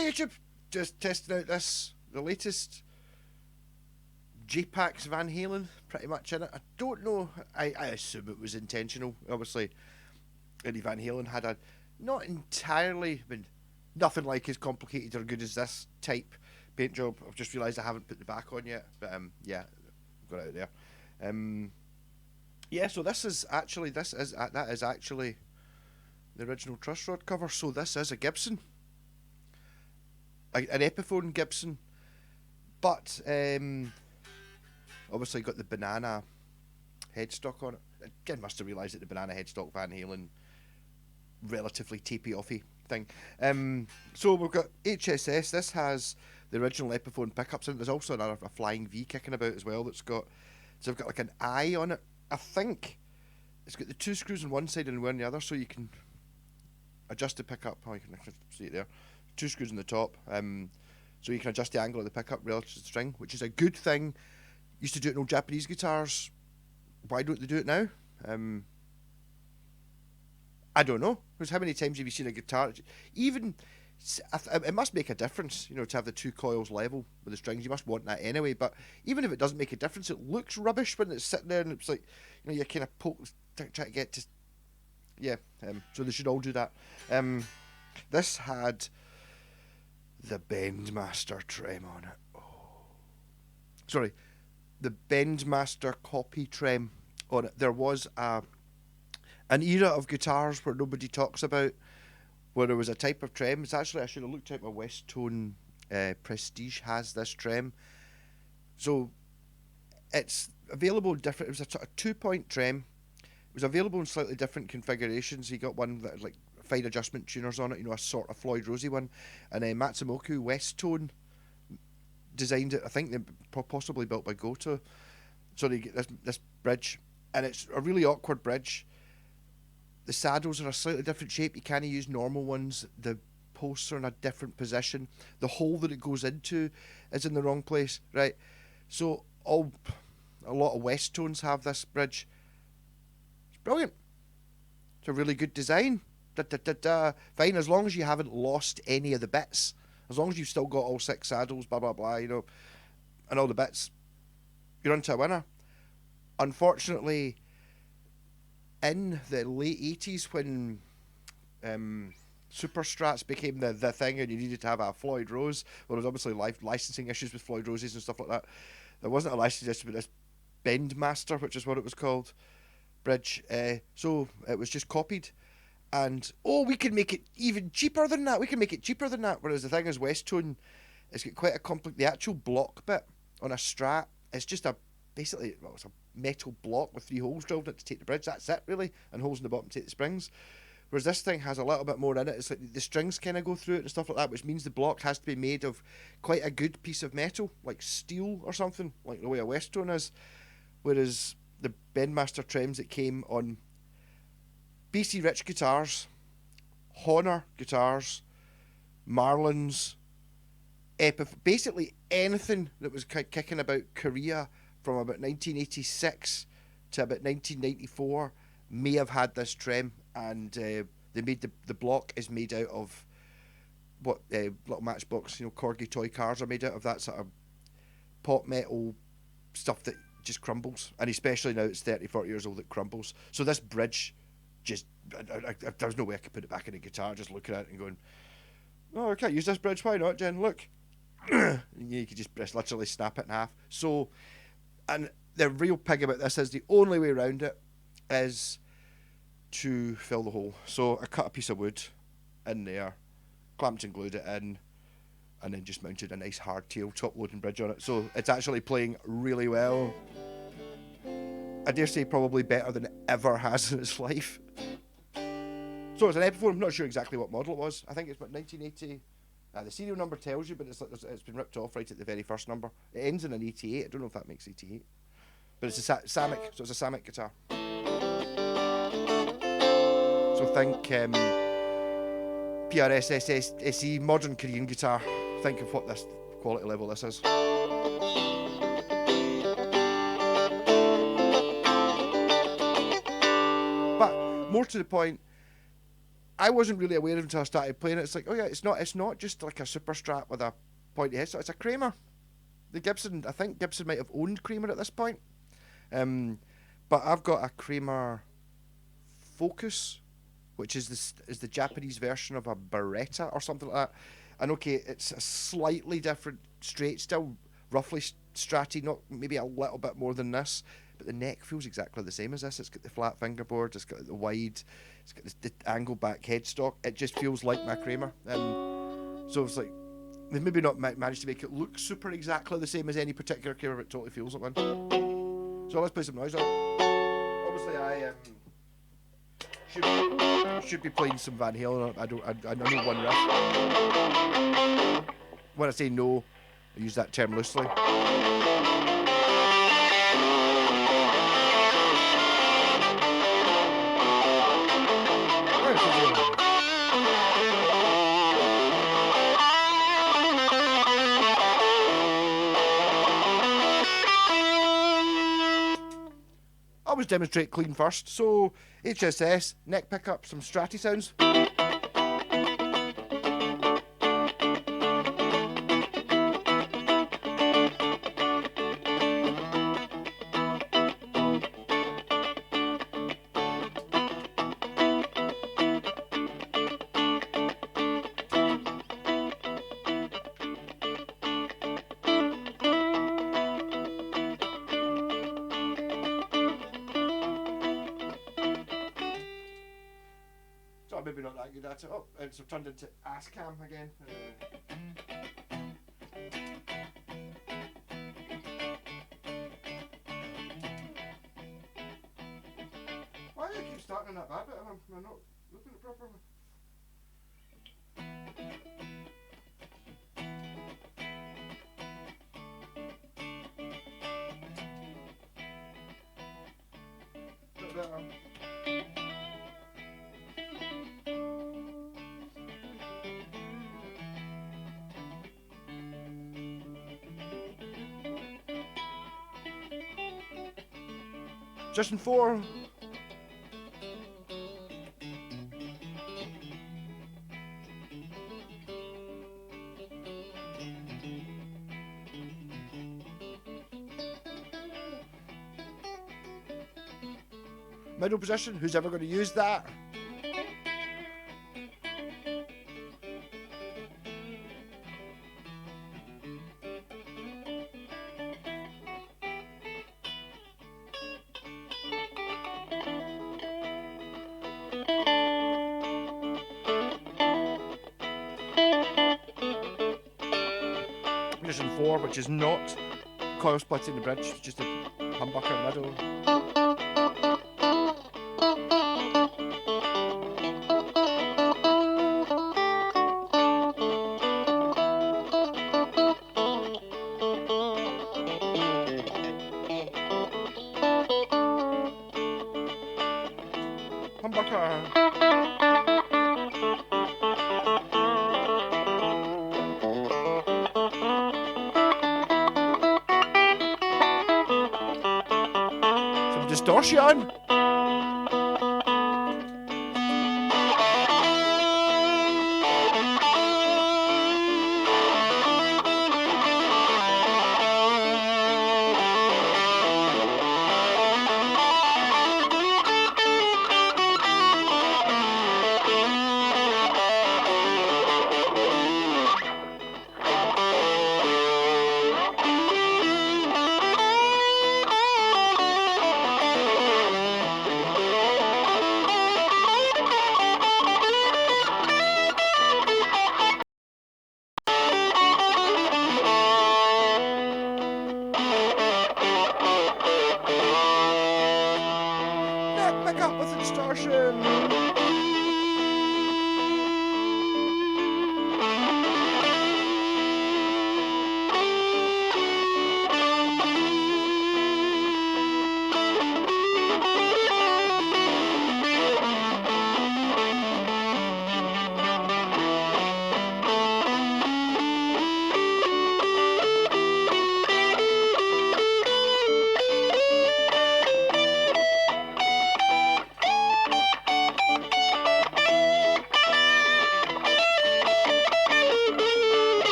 Hey YouTube, just testing out the latest j-pax Van Halen, pretty much in it. I don't know, I assume it was intentional. Obviously, Eddie Van Halen had a not entirely, I mean, nothing like as complicated or good as this type paint job. I've just realised I haven't put the back on yet, but yeah, got it out there. Um, yeah, so that is actually the original truss rod cover. So this is a Gibson, an Epiphone Gibson, but obviously got the banana headstock on it. Again, must have realised that the banana headstock Van Halen relatively tapey offy thing. So we've got HSS. This has the original Epiphone pickups in it. There's also a flying V kicking about as well. So I've got like an eye on it. I think it's got the two screws on one side and one on the other, so you can adjust the pickup. Oh, you can see it there. Two screws on the top. So you can adjust the angle of the pickup relative to the string, which is a good thing. Used to do it in old Japanese guitars. Why don't they do it now? I don't know. Because how many times have you seen a guitar? Even it must make a difference, to have the two coils level with the strings. You must want that anyway. But even if it doesn't make a difference, it looks rubbish when it's sitting there and it's like, you kind of poke, try to get to. Yeah. So they should all do that. This had the Bendmaster trem on it. Oh. Sorry, the Bendmaster copy trem on it. There was an era of guitars where nobody talks about, where there was a type of trem. It's actually, I should have looked at my West Tone Prestige has this trem. So it's available different. It was a 2-point trem. It was available in slightly different configurations. You got one that had like fine adjustment tuners on it, a sort of Floyd Rossi one, and Matsumoku West Tone designed it. I think they possibly built by Goto. So they get this bridge, and it's a really awkward bridge. The saddles are a slightly different shape. You can't use normal ones. The posts are in a different position. The hole that it goes into is in the wrong place, right? So a lot of West Tones have this bridge. It's brilliant. It's a really good design. Fine, as long as you haven't lost any of the bits. As long as you've still got all 6 saddles, blah, blah, blah, and all the bits, you're onto a winner. Unfortunately, in the late 80s when Super Strats became the thing and you needed to have a Floyd Rose, well, there was obviously licensing issues with Floyd Roses and stuff like that. There wasn't a licensing issue with this Bendmaster, which is what it was called, bridge. So it was just copied. And, we can make it even cheaper than that. We can make it cheaper than that. Whereas the thing is, West Tone, it's got quite a complex. The actual block bit on a Strat, it's just it's a metal block with 3 holes drilled in it to take the bridge. That's it, really. And holes in the bottom to take the springs. Whereas this thing has a little bit more in it. It's like the strings kind of go through it and stuff like that, which means the block has to be made of quite a good piece of metal, like steel or something, like the way a West Tone is. Whereas the Bendmaster trems that came on BC Rich guitars, Honor guitars, Marlins, basically anything that was kicking about Korea from about 1986 to about 1994 may have had this trem, and they made the block is made out of what little Matchbox, corgi toy cars are made out of, that sort of pop metal stuff that just crumbles, and especially now it's 30-40 years old, it crumbles. So this bridge, just there's no way I could put it back in a guitar just looking at it and going, I can't use this bridge, why not, Jen, look. You could just literally snap it in half. So, and the real pig about this is the only way around it is to fill the hole. So I cut a piece of wood in there, clamped and glued it in, and then just mounted a nice hardtail top loading bridge on it. So it's actually playing really well. I dare say probably better than it ever has in its life. So it's an Epiphone. I'm not sure exactly what model it was. I think it's about 1980. The serial number tells you, but it's been ripped off right at the very first number. It ends in an 88. I don't know if that makes 88. But it's a Samick, so it's a Samick guitar. So think PRS SE, modern Korean guitar. Think of what this quality level this is. But more to the point, I wasn't really aware until I started playing it. It's like, oh yeah, it's not just like a super strap with a pointy headstock. It's a Kramer. The Gibson, I think Gibson might have owned Kramer at this point. But I've got a Kramer Focus, which is the Japanese version of a Beretta or something like that. And okay, it's a slightly different straight, still roughly stratty, not maybe a little bit more than this, but the neck feels exactly the same as this. It's got the flat fingerboard, it's got the wide, it's got the angle back headstock. It just feels like my Kramer. So it's like they've maybe not managed to make it look super exactly the same as any particular Kramer, but it totally feels like one. So let's play some noise on. Obviously, I should be playing some Van Halen. I know one riff. When I say no, I use that term loosely. Always demonstrate clean first. So HSS, neck pickup, some stratty sounds. Maybe not that good at it. Oh, it's turned into ass cam again. Why do I keep starting on that bad bit? Am I not looking at it properly? Bit better. Just in 4. Middle position, who's ever going to use that? Position 4, which is not coil splitting the bridge, it's just a humbucker in the middle. Humbucker. Distortion.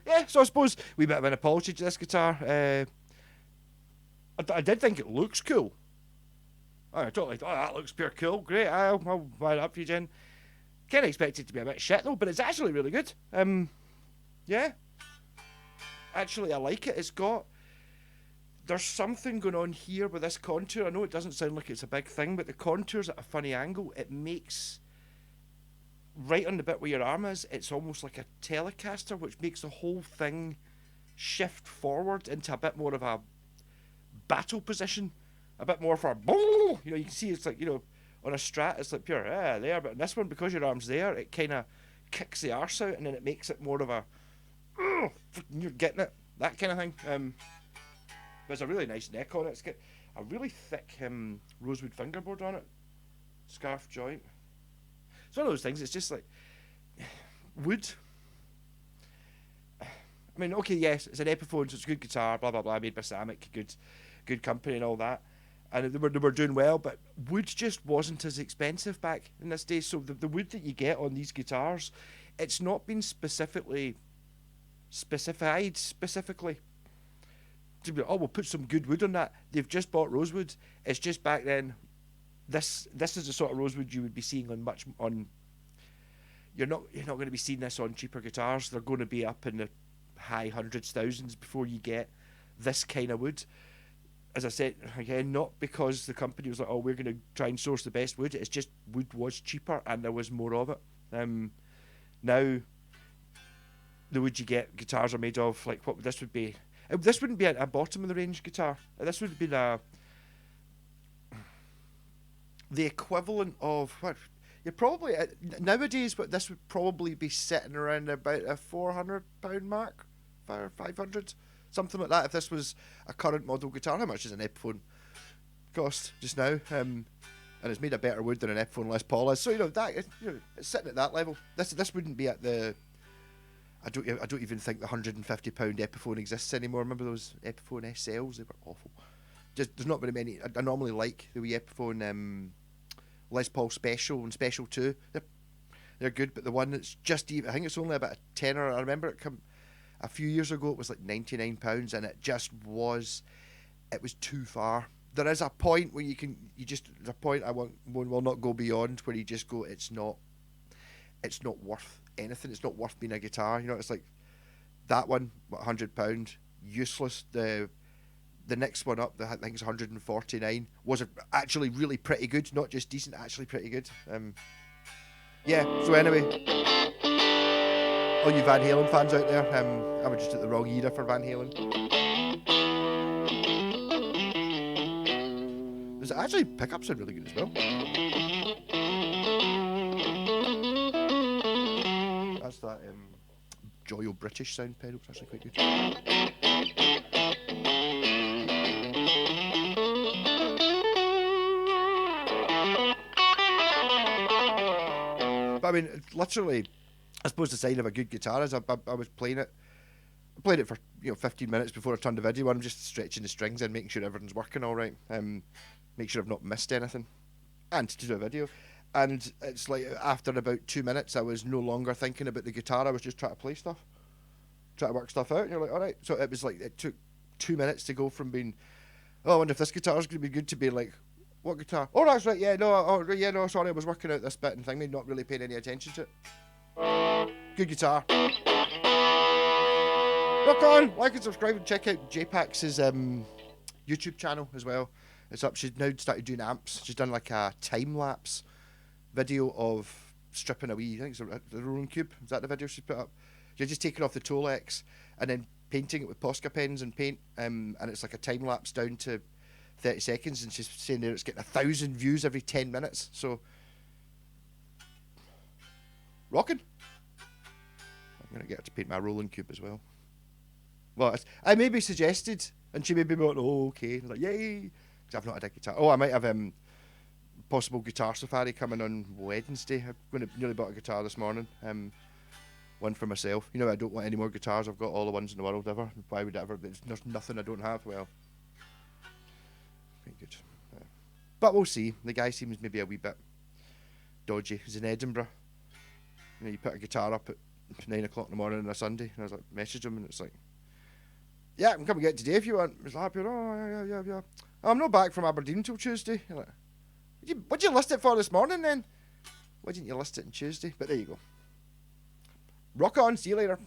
Yeah, so I suppose we bit of an apology to this guitar. I did think it looks cool. I totally thought, that looks pure cool. Great, I'll buy it up for you, Jen. Kind of expect it to be a bit shit though, but it's actually really good. Yeah, actually I like it. There's something going on here with this contour. I know it doesn't sound like it's a big thing, but the contour's at a funny angle. It makes, right on the bit where your arm is, it's almost like a Telecaster, which makes the whole thing shift forward into a bit more of a battle position, a bit more for a boom. You can see it's like, on a Strat, it's like pure, there, but in this one, because your arm's there, it kind of kicks the arse out, and then it makes it more of a, you're getting it, that kind of thing. There's a really nice neck on it. It's got a really thick rosewood fingerboard on it. Scarf joint. It's one of those things, it's just like, wood. I mean, okay, yes, it's an Epiphone, so it's a good guitar, blah, blah, blah, made by Samick, good company and all that. And they were doing well, but wood just wasn't as expensive back in this day. So the wood that you get on these guitars, it's not been specified specifically to be, we'll put some good wood on that. They've just bought rosewood. It's just back then, this is the sort of rosewood you would be seeing on you're not going to be seeing this on cheaper guitars. They're going to be up in the high hundreds, thousands before you get this kind of wood. As I said, again, not because the company was like, we're going to try and source the best wood. It's just wood was cheaper and there was more of it. Now, the wood you get, guitars are made of, like what this would be. This wouldn't be a bottom of the range guitar. This would be the equivalent of what you're probably nowadays. But this would probably be sitting around about a £400 mark, or 500, something like that. If this was a current model guitar, how much does an Epiphone cost just now? And it's made of better wood than an Epiphone Les Paul is. So that it's sitting at that level. This wouldn't be at the. I don't even think the £150 Epiphone exists anymore. Remember those Epiphone SLs? They were awful. There's not very many. I normally like the wee Epiphone Les Paul Special and Special 2. They're good, but the one that's just even, I think it's only about a tenner. I remember it come a few years ago. It was like £99, and it was too far. There is a point where there's a point one will not go beyond, where you just go, it's not worth anything. It's not worth being a guitar. It's like that one, £100, useless. The next one up, I think it's 149, was actually really pretty good, not just decent, actually pretty good. Yeah. So anyway, all you Van Halen fans out there, I was just at the wrong era for Van Halen. There's actually pickups are really good as well. That's that Joyo British sound pedal. It's actually quite good. But I mean, literally, I suppose the sign of a good guitar is I was playing it. I played it for 15 minutes before I turned the video on. I'm just stretching the strings and making sure everything's working all right. Make sure I've not missed anything, and to do a video. And it's like after about 2 minutes, I was no longer thinking about the guitar. I was just trying to play stuff, trying to work stuff out. And you're like, all right. So it was like it took 2 minutes to go from being, I wonder if this guitar's going to be good, to be like, what guitar? Oh, that's right. Yeah, no, sorry, I was working out this bit and thing, not really paying any attention to it. Good guitar. Rock on! Like and subscribe and check out j-pax's YouTube channel as well. It's up. She's now started doing amps. She's done like a time lapse video of stripping a wee, I think it's the rolling cube. Is that the video she put up? You're just taking off the Tolex and then painting it with Posca pens and paint, and it's like a time lapse down to 30 seconds, and she's saying there it's getting 1,000 views every 10 minutes. So rocking. I'm gonna get her to paint my rolling cube as well. Well, I maybe suggested, and she maybe went, oh, okay. I was like, yay, because I've not had a guitar. Oh, I might have possible guitar safari coming on Wednesday. I'm going to nearly bought a guitar this morning. One for myself. You know, I don't want any more guitars. I've got all the ones in the world ever. Why would I ever? There's nothing I don't have. Well, very good. But we'll see. The guy seems maybe a wee bit dodgy. He's in Edinburgh. You know, you put a guitar up at 9 o'clock in the morning on a Sunday, and I was like, message him, and it's like, yeah, I can come and get it today if you want. He's like, oh, yeah. I'm not back from Aberdeen till Tuesday. You're like, what'd you list it for this morning then? Why didn't you list it on Tuesday? But there you go. Rock on, see you later.